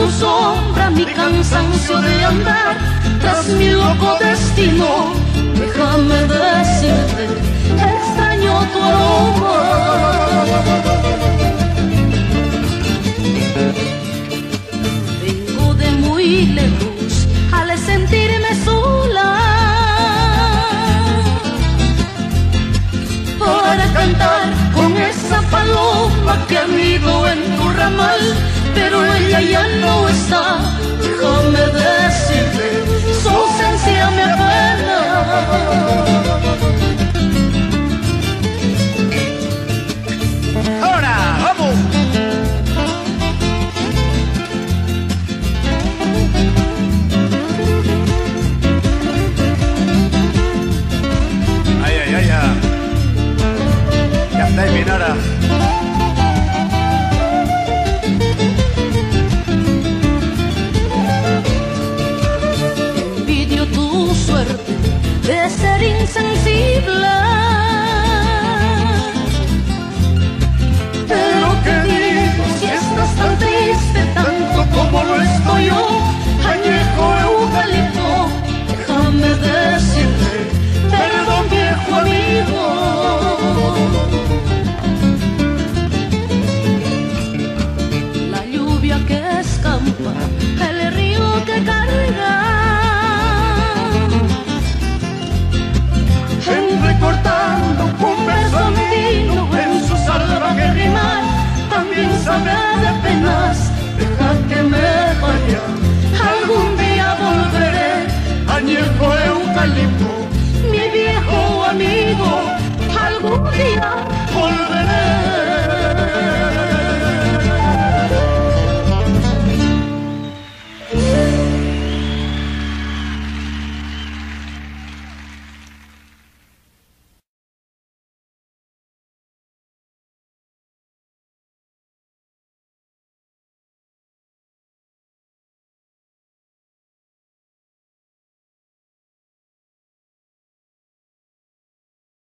tu sombra, mi cansancio de andar tras mi loco destino. Déjame decirte, extraño tu aroma. Vengo de muy lejos al sentirme sola para cantar con esa paloma que anido en tu ramal, pero ella ya no está. Déjame decirte, su ausencia me apena. ¡Ahora, vamos! ¡Ay, ay, ay! Ya está terminada. De ser insensible, pero que digo, si estás tan triste tanto como lo estoy yo, añejo eucalipto, déjame decirte, perdón viejo amigo. La lluvia que escampa, el río que carga, recortando un verso andino en su salvaje rimar, también sabrá de penas. Deja que me vaya, algún día volveré. Añejo eucalipto, mi viejo amigo, algún día